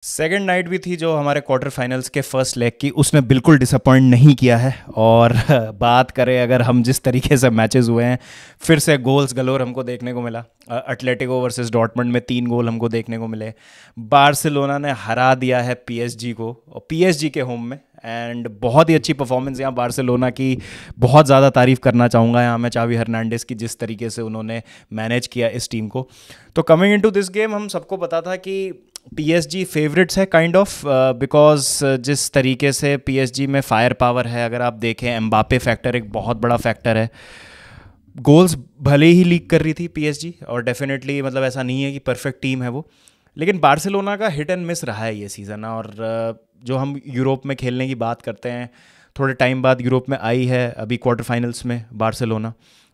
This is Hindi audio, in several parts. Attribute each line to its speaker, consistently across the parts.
Speaker 1: सेकेंड नाइट भी थी जो हमारे क्वार्टर फाइनल्स के फर्स्ट लेग की, उसने बिल्कुल डिसअपॉइंट नहीं किया है। और बात करें अगर हम जिस तरीके से मैचेस हुए हैं, फिर से गोल्स गलोर हमको देखने को मिला। अटलेटिको वर्सेस डॉर्टमंड में 3 गोल हमको देखने को मिले। बार्सिलोना ने हरा दिया है पीएसजी को, और पीएसजी के होम में। एंड बहुत ही अच्छी परफॉर्मेंस यहाँ बार्सिलोना की। बहुत ज़्यादा तारीफ़ करना चाहूँगा यहाँ मैं चावी हर्नांडिस की, जिस तरीके से उन्होंने मैनेज किया इस टीम को। तो कमिंग इनटू दिस गेम हम सबको पता था कि पीएसजी फेवरेट्स है काइंड ऑफ, बिकॉज जिस तरीके से पीएसजी में फायर पावर है, अगर आप देखें एम्बापे फैक्टर एक बहुत बड़ा फैक्टर है। गोल्स भले ही लीक कर रही थी पीएसजी, और डेफिनेटली मतलब ऐसा नहीं है कि परफेक्ट टीम है वो, लेकिन बार्सिलोना का हिट एंड मिस रहा है ये सीज़न। और जो हम यूरोप में खेलने की बात करते हैं, थोड़े टाइम बाद यूरोप में आई है अभी क्वार्टर फाइनल्स में बार्सिलोना।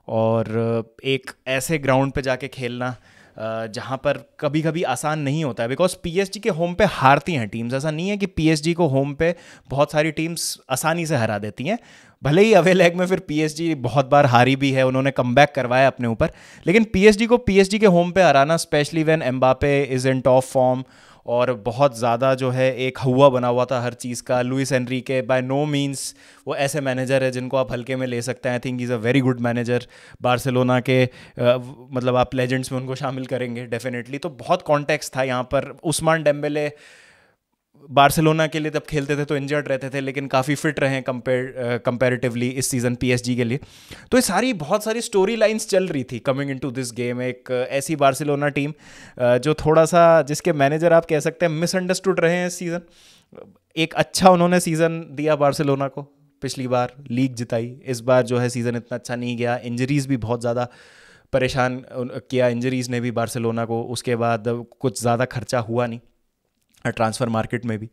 Speaker 1: और एक ऐसे ग्राउंड पे जाके खेलना जहाँ पर कभी कभी आसान नहीं होता है, बिकॉज पीएसजी के होम पे हारती हैं टीम्स। ऐसा नहीं है कि पीएसजी को होम पे बहुत सारी टीम्स आसानी से हरा देती हैं। भले ही अवे लेग में फिर पीएसजी बहुत बार हारी भी है, उन्होंने कमबैक करवाया अपने ऊपर, लेकिन पीएसजी को पीएसजी के होम पे हराना, specially when Mbappe is in top form, और बहुत ज़्यादा जो है एक हवा बना हुआ था हर चीज़ का। Luis Enrique by no means वो ऐसे मैनेजर है जिनको आप हल्के में ले सकते हैं। I think is a very good manager. Barcelona के मतलब आप लेजेंड्स में उनको शामिल करेंगे डेफिनेटली। तो बहुत कॉन्टेक्स्ट था यहाँ पर। उस्मान डेम्बेले बार्सिलोना के लिए तब खेलते थे तो इंजर्ड रहते थे, लेकिन काफ़ी फिट रहे हैं कंपेरेटिवली इस सीज़न पीएसजी के लिए। तो ये सारी बहुत सारी स्टोरी लाइन्स चल रही थी कमिंग इनटू दिस गेम। एक ऐसी बार्सिलोना टीम जो थोड़ा सा, जिसके मैनेजर आप कह सकते हैं मिसअंडरस्टूड रहे हैं इस सीज़न। एक अच्छा उन्होंने सीज़न दिया बार्सिलोना को, पिछली बार लीग जिताई, इस बार जो है सीज़न इतना अच्छा नहीं गया। इंजरीज़ भी बहुत ज़्यादा परेशान किया, इंजरीज़ ने भी बार्सिलोना को। उसके बाद कुछ ज़्यादा खर्चा हुआ नहीं ट्रांसफ़र मार्केट में भी।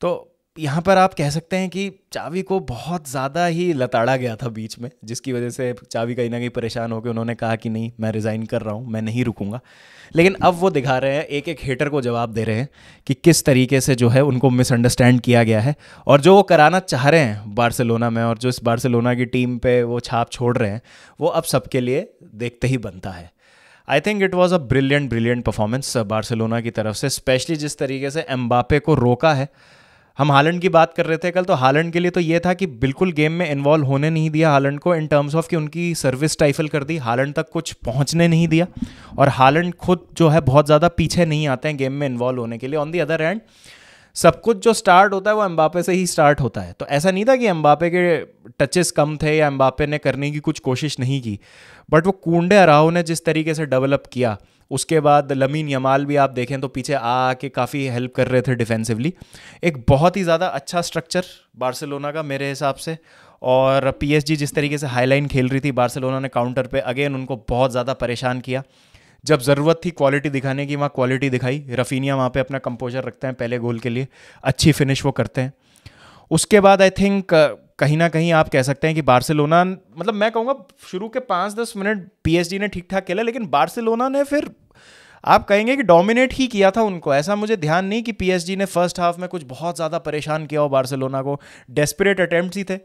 Speaker 1: तो यहाँ पर आप कह सकते हैं कि चावी को बहुत ज़्यादा ही लताड़ा गया था बीच में, जिसकी वजह से चावी कहीं ना कहीं परेशान होकर उन्होंने कहा कि नहीं, मैं रिज़ाइन कर रहा हूँ, मैं नहीं रुकूंगा। लेकिन अब वो दिखा रहे हैं, एक एक हेटर को जवाब दे रहे हैं कि किस तरीके से जो है उनको मिसअंडरस्टैंड किया गया है, और जो वो कराना चाह रहे हैं बार्सिलोना में, और जो इस बार्सिलोना की टीम पे वो छाप छोड़ रहे हैं, वो अब सबके लिए देखते ही बनता है। आई think it was a brilliant performance Barcelona की तरफ से, स्पेशली जिस तरीके से एम्बापे को रोका है। हम हालैंड की बात कर रहे थे कल, तो हालैंड के लिए तो ये था कि बिल्कुल गेम में इन्वॉल्व होने नहीं दिया हालैंड को, इन टर्म्स ऑफ कि उनकी सर्विस टाइफल कर दी, हालैंड तक कुछ पहुंचने नहीं दिया। और हालैंड खुद जो है बहुत ज़्यादा पीछे नहीं आते हैं गेम में इन्वॉल्व होने के लिए। ऑन दी अदर हैंड सब कुछ जो स्टार्ट होता है वो एम्बापे से ही स्टार्ट होता है। तो ऐसा नहीं था कि एम्बापे के टचेस कम थे या एम्बापे ने करने की कुछ कोशिश नहीं की, बट वो कुंडे अराओ ने जिस तरीके से डेवलप किया, उसके बाद लमीन यमाल भी आप देखें तो पीछे आके काफ़ी हेल्प कर रहे थे डिफेंसिवली। एक बहुत ही ज़्यादा अच्छा स्ट्रक्चर बार्सिलोना का मेरे हिसाब से। और पीएसजी जिस तरीके से हाईलाइन खेल रही थी, बार्सिलोना ने काउंटर पे अगेन उनको बहुत ज़्यादा परेशान किया। जब ज़रूरत थी क्वालिटी दिखाने की, वहाँ क्वालिटी दिखाई। रफीनिया वहाँ पे अपना कंपोजर रखते हैं पहले गोल के लिए, अच्छी फिनिश वो करते हैं। उसके बाद आई थिंक कहीं ना कहीं आप कह सकते हैं कि बार्सिलोना, मतलब मैं कहूँगा शुरू के 5-10 मिनट पीएसजी ने ठीक ठाक खेला, लेकिन बार्सिलोना ने फिर आप कहेंगे कि डोमिनेट ही किया था उनको। ऐसा मुझे ध्यान नहीं कि पीएसजी ने फर्स्ट हाफ में कुछ बहुत ज़्यादा परेशान किया हो बार्सिलोना को। डेस्परेट अटेम्प्ट्स ही थे।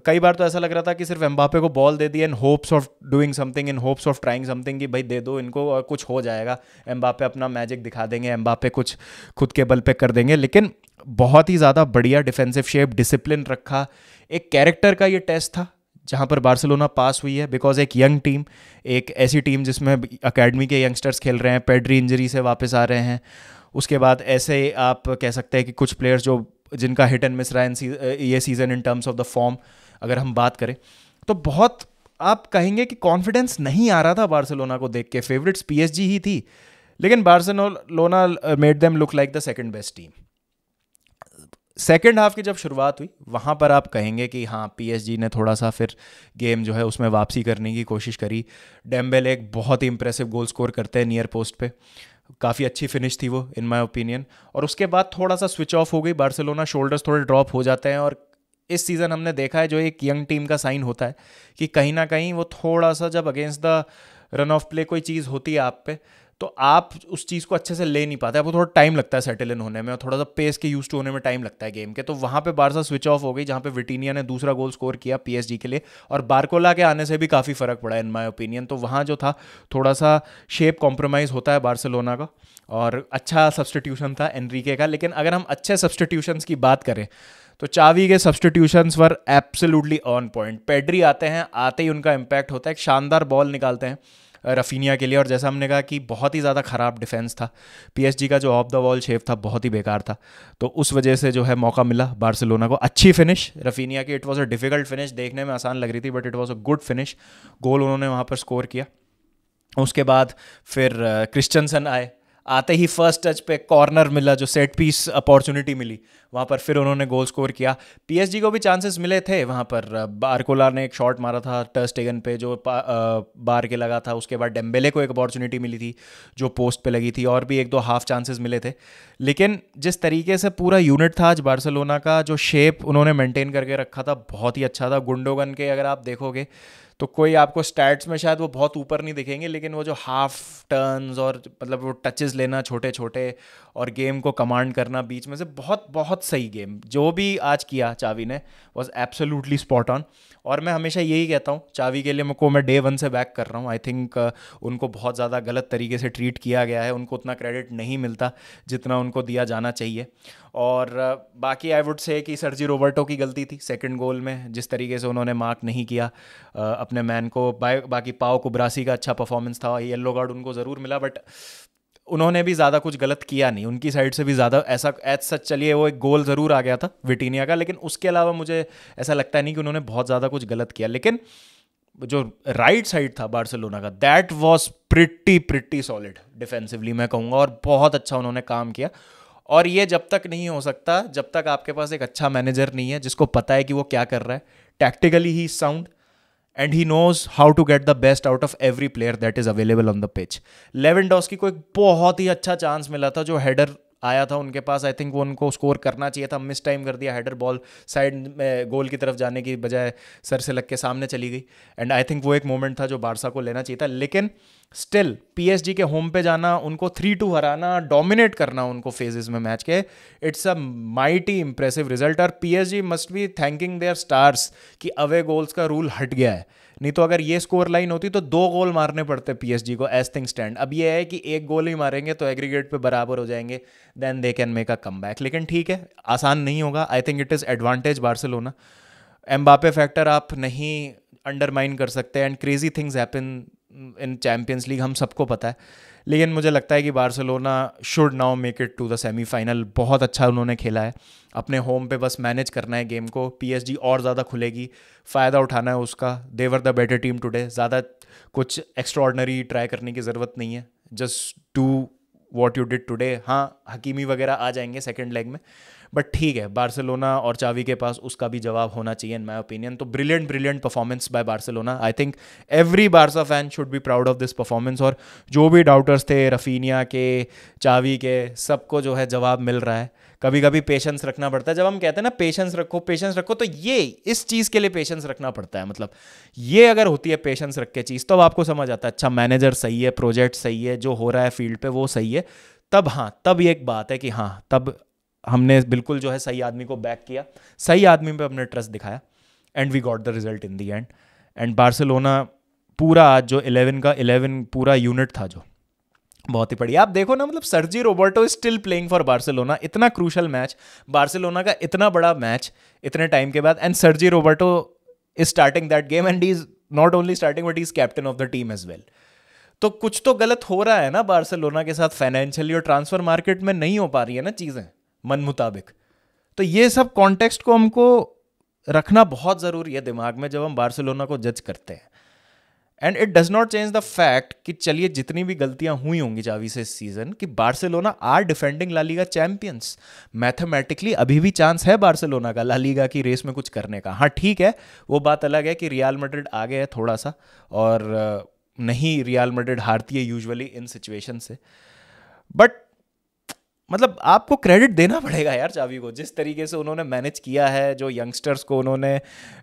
Speaker 1: कई बार तो ऐसा लग रहा था कि सिर्फ एम्बापे को बॉल दे दिया इन hopes of doing something, in hopes of trying something, कि भाई दे दो इनको और कुछ हो जाएगा, एम्बापे अपना मैजिक दिखा देंगे, एम्बापे कुछ खुद के बल पे कर देंगे। लेकिन बहुत ही ज़्यादा बढ़िया डिफेंसिव शेप, डिसिप्लिन रखा। एक कैरेक्टर का ये टेस्ट था जहाँ पर बार्सिलोना पास हुई है, बिकॉज एक यंग टीम, एक ऐसी टीम जिसमें अकेडमी के यंगस्टर्स खेल रहे हैं, पेड्री इंजरी से वापस आ रहे हैं। उसके बाद ऐसे आप कह सकते हैं कि कुछ प्लेयर्स जो जिनका हिट एंड मिस रहा है ये season in terms of the form, अगर हम बात करें तो बहुत आप कहेंगे कि कॉन्फिडेंस नहीं आ रहा था बार्सिलोना को देख के। फेवरेट्स पीएसजी ही थी, लेकिन Barcelona made them look like the second best team. Second half की जब शुरुआत हुई, वहाँ पर आप कहेंगे कि हाँ, पीएसजी ने थोड़ा सा फिर गेम जो है उसमें वापसी करने की कोशिश करी। डेम्बेले एक बहुत ही इंप्रेसिव गोल स्कोर करते हैं नियर पोस्ट पे, काफ़ी अच्छी फिनिश थी वो इन माय ओपिनियन। और उसके बाद थोड़ा सा स्विच ऑफ हो गई बार्सिलोना, शोल्डर्स थोड़े ड्रॉप हो जाते हैं। और इस सीज़न हमने देखा है जो एक यंग टीम का साइन होता है कि कहीं ना कहीं वो थोड़ा सा, जब against the run of play कोई चीज़ होती है आप पे, तो तो आप उस चीज़ को अच्छे से ले नहीं पाते, आपको थोड़ा टाइम लगता है सेटल इन होने में और थोड़ा सा पेस के यूज टू होने में टाइम लगता है गेम के। तो वहाँ पे बारसा स्विच ऑफ हो गई, जहाँ पे विटीनिया ने दूसरा गोल स्कोर किया पीएसजी के लिए, और बारकोला के आने से भी काफ़ी फ़र्क पड़ा इन माय ओपिनियन। तो वहाँ जो था थोड़ा सा शेप कॉम्प्रोमाइज़ होता है बार्सिलोना का, और अच्छा सब्सटीट्यूशन था एनरिके का। लेकिन अगर हम अच्छे सब्सटीट्यूशंस की बात करें तो चावी के substitutions were absolutely on point. Pedri आते हैं, आते ही उनका इम्पैक्ट होता है, एक शानदार बॉल निकालते हैं रफीनिया के लिए, और जैसा हमने कहा कि बहुत ही ज़्यादा ख़राब डिफेंस था पीएसजी का, जो ऑफ द वॉल शेप था बहुत ही बेकार था, तो उस वजह से जो है मौका मिला बार्सिलोना को। अच्छी फिनिश रफीनिया की, it was a difficult finish, देखने में आसान लग रही थी but it was a good finish, goal उन्होंने वहाँ पर स्कोर किया। उसके बाद फिर क्रिश्चियनसन आए, आते ही फर्स्ट टच पे कॉर्नर मिला, जो सेट पीस अपॉर्चुनिटी मिली, वहाँ पर फिर उन्होंने गोल स्कोर किया। पीएसजी को भी चांसेस मिले थे वहाँ पर, बारकोला ने एक शॉट मारा था टर स्टेगन पे जो बार के लगा था, उसके बाद डेम्बेले को एक अपॉर्चुनिटी मिली थी जो पोस्ट पे लगी थी, और भी एक दो हाफ चांसेस मिले थे। लेकिन जिस तरीके से पूरा यूनिट था आज बार्सिलोना का, जो शेप उन्होंने मेंटेन करके रखा था बहुत ही अच्छा था। गुंडोगन के अगर आप देखोगे तो कोई आपको स्टैट्स में शायद वो बहुत ऊपर नहीं दिखेंगे, लेकिन वो जो हाफ टर्न्स और मतलब वो टचेस लेना छोटे छोटे और गेम को कमांड करना बीच में से, बहुत बहुत सही गेम जो भी आज किया चावी ने वॉज एब्सोल्युटली स्पॉट ऑन। और मैं हमेशा यही कहता हूँ चावी के लिए, मैं डे वन से बैक कर रहा हूँ। आई थिंक उनको बहुत ज़्यादा गलत तरीके से ट्रीट किया गया है, उनको उतना क्रेडिट नहीं मिलता जितना उनको दिया जाना चाहिए। और बाकी आई वुड से कि सर्जी रोबर्टो की गलती थी सेकंड गोल में, जिस तरीके से उन्होंने मार्क नहीं किया अपने मैन को। बाकी पाओ कुब्रासी का अच्छा परफॉर्मेंस था, येलो कार्ड उनको ज़रूर मिला, बट उन्होंने भी ज़्यादा कुछ गलत किया नहीं, उनकी साइड से भी ज़्यादा ऐसा एज सच। चलिए वो एक गोल ज़रूर आ गया था विटीनिया का, लेकिन उसके अलावा मुझे ऐसा लगता नहीं कि उन्होंने बहुत ज़्यादा कुछ गलत किया। लेकिन जो राइट साइड था बार्सिलोना का, that was pretty solid defensively मैं कहूँगा, और बहुत अच्छा उन्होंने काम किया। और ये जब तक नहीं हो सकता जब तक आपके पास एक अच्छा मैनेजर नहीं है जिसको पता है कि वो क्या कर रहा है, tactically he sound and he knows how to get the best out of every player that is available on the pitch. Lewandowski को एक बहुत ही अच्छा चांस मिला था, जो हेडर आया था उनके पास, आई थिंक वो उनको स्कोर करना चाहिए था, मिस टाइम कर दिया, हेडर बॉल साइड में गोल की तरफ जाने की बजाय सर से लग के सामने चली गई, एंड आई थिंक वो एक मोमेंट था जो बारसा को लेना चाहिए था। लेकिन स्टिल पीएसजी के होम पे जाना, उनको 3-2 हराना, डोमिनेट करना उनको फेजेस में मैच के, it's a mighty impressive result. और PSG must be thanking their stars कि अवे गोल्स का रूल हट गया है, नहीं तो अगर ये स्कोर लाइन होती तो 2 गोल मारने पड़ते पीएसजी को एज थिंग स्टैंड। अब ये है कि 1 गोल ही मारेंगे तो एग्रीगेट पे बराबर हो जाएंगे, then they can make a comeback. लेकिन ठीक है, आसान नहीं होगा। I think it is advantage Barcelona. Mbappe factor आप नहीं अंडरमाइन कर सकते, and crazy things happen in Champions League, हम सबको पता है। लेकिन मुझे लगता है कि Barcelona should now make it to the semifinal. बहुत अच्छा उन्होंने खेला है, अपने होम पे बस मैनेज करना है गेम को। पीएसजी और ज़्यादा खुलेगी, फ़ायदा उठाना है उसका। They were the better team today, ज़्यादा कुछ एक्स्ट्रॉर्डनरी ट्राई करने की ज़रूरत नहीं है, just do what you did today. हाँ, हकीमी वगैरह आ जाएंगे सेकेंड लेग में, बट ठीक है, बार्सिलोना और चावी के पास उसका भी जवाब होना चाहिए इन माय ओपिनियन। तो brilliant performance by Barcelona. I think every Barca fan should be proud of this performance. और जो भी डाउटर्स थे रफीनिया के, चावी के, सबको जो है जवाब मिल रहा है। कभी कभी पेशेंस रखना पड़ता है, जब हम कहते हैं ना पेशेंस रखो, तो ये इस चीज़ के लिए पेशेंस रखना पड़ता है। मतलब ये अगर होती है पेशेंस रख के चीज़, तब आपको समझ आता है अच्छा मैनेजर सही है, प्रोजेक्ट सही है, जो हो रहा है फील्ड पे वो सही है। तब हाँ, तब ये एक बात है कि हाँ, तब हमने बिल्कुल जो है सही आदमी को बैक किया, सही आदमी पे अपने ट्रस्ट दिखाया, and we got the result in the end. And Barcelona पूरा आज जो 11 का 11 पूरा यूनिट था जो बहुत ही बढ़िया। आप देखो ना, मतलब Sergi Roberto is still playing for Barcelona. इतना क्रूशल मैच, बार्सिलोना का इतना बड़ा मैच इतने टाइम के बाद, and Sergi Roberto is starting that game, and he is not only starting but he is captain of the team as well. तो कुछ तो गलत हो रहा है ना बार्सिलोना के साथ फाइनेंशियली, और ट्रांसफर मार्केट में नहीं हो पा रही है ना चीज़ें मन मुताबिक। तो ये सब कॉन्टेक्स्ट को हमको रखना बहुत ज़रूरी है दिमाग में जब हम बार्सिलोना को जज करते हैं। And it does not change the fact कि चलिए जितनी भी गलतियां हुई होंगी चावी से इस सीजन, कि Barcelona are defending La Liga champions. Mathematically अभी भी चांस है बार्सिलोना का ला लीगा की रेस में कुछ करने का। हाँ ठीक है, वो बात अलग है कि रियल मैड्रिड आगे है थोड़ा सा, और नहीं रियल मैड्रिड हारती है यूजुअली इन सिचुएशन से, बट मतलब आपको क्रेडिट देना पड़ेगा यार चावी को, जिस तरीके से उन्होंने मैनेज किया है, जो यंगस्टर्स को उन्होंने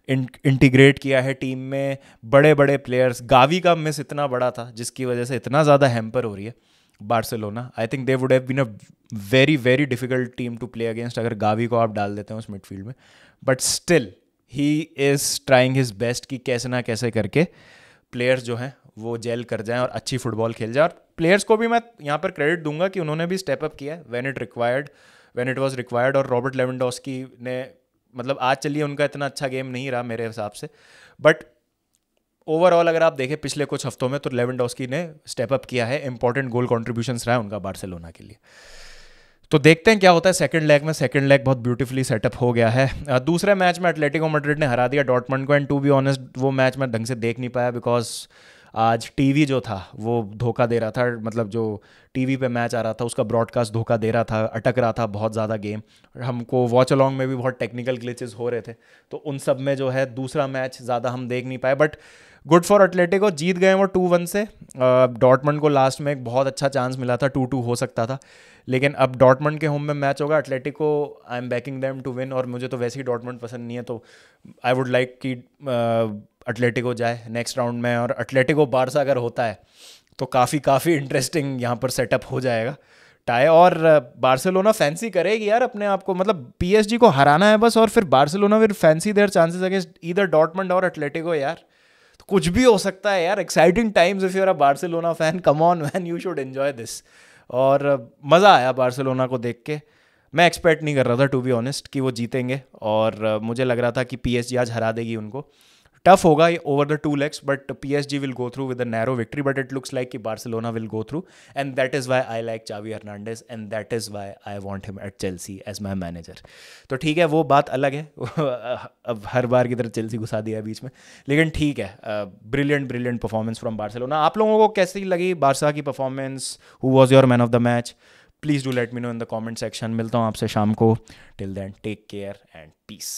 Speaker 1: इंटीग्रेट किया है टीम में, बड़े बड़े प्लेयर्स। गावी का मिस इतना बड़ा था जिसकी वजह से इतना ज़्यादा हैम्पर हो रही है, Barcelona, I think they would have been a very very difficult team to play against अगर गावी को आप डाल देते हैं उस मिडफील्ड में, but still he is trying his best कि कैसे ना कैसे करके प्लेयर्स जो हैं वो जेल कर जाएं और अच्छी फुटबॉल खेल जाए। और प्लेयर्स को भी मैं यहाँ पर क्रेडिट दूंगा कि उन्होंने भी स्टेप अप किया व्हेन इट वाज रिक्वायर्ड। और रॉबर्ट लेवेंडोस्की ने, मतलब आज चलिए उनका इतना अच्छा गेम नहीं रहा मेरे हिसाब से, बट ओवरऑल अगर आप देखें पिछले कुछ हफ्तों में तो लेवेंडोस्की ने स्टेप अप किया है, इंपॉर्टेंट गोल कॉन्ट्रीब्यूशंस रहा है उनका बार्सिलोना के लिए। तो देखते हैं क्या होता है सेकंड लेग में। सेकंड लेग बहुत ब्यूटीफुली सेटअप हो गया है। दूसरे मैच में एटलेटिको मैड्रिड ने हरा दिया डॉर्टमंड को, एंड टू बी ऑनेस्ट वो मैच मैं ढंग से देख नहीं पाया बिकॉज आज टीवी जो था वो धोखा दे रहा था, मतलब जो टीवी पे मैच आ रहा था उसका ब्रॉडकास्ट धोखा दे रहा था, अटक रहा था बहुत ज़्यादा गेम। हमको वॉच अलॉन्ग में भी बहुत टेक्निकल ग्लिचेस हो रहे थे, तो उन सब में जो है दूसरा मैच ज़्यादा हम देख नहीं पाए। बट गुड फॉर एटलेटिको, जीत गए वो 2-1 से। डॉर्टमंड को लास्ट में एक बहुत अच्छा चांस मिला था, 2-2 हो सकता था, लेकिन अब डॉर्टमंड के होम में मैच होगा। Atletico, I am backing them to win, और मुझे तो वैसे ही डॉर्टमंड पसंद नहीं है, तो आई वुड लाइक कि एटलेटिको जाए नेक्स्ट राउंड में। और एटलेटिको बारसा अगर होता है तो काफ़ी इंटरेस्टिंग यहाँ पर सेटअप हो जाएगा टाई। और बार्सिलोना फैंसी करेगी यार अपने आप को, मतलब पीएसजी को हराना है बस, और फिर Barcelona will fancy their chances against either Dortmund और एटलेटिको। यार तो कुछ भी हो सकता है यार, exciting times if you are a Barcelona fan, come on man, you should enjoy this. और मज़ा आया बार्सिलोना को देख के। मैं एक्सपेक्ट नहीं कर रहा था टू बी ऑनेस्ट कि वो जीतेंगे, और मुझे लग रहा था कि पीएसजी आज हरा देगी उनको। टफ होगा over the 2 legs, but PSG will go through with a narrow victory, but it looks like कि Barcelona will go through, and that is why I like Xavi Hernandez, and that is why I want him at Chelsea as my manager. तो ठीक है, वो बात अलग है अब हर बार की तरह चेल्सी घुसा दिया बीच में, लेकिन ठीक है। Brilliant performance from Barcelona. आप लोगों को कैसी लगी बारसा की performance? Who was your man of the match? Please do let me know in the comment section. मिलता हूँ आपसे शाम को। Till then take care and piece.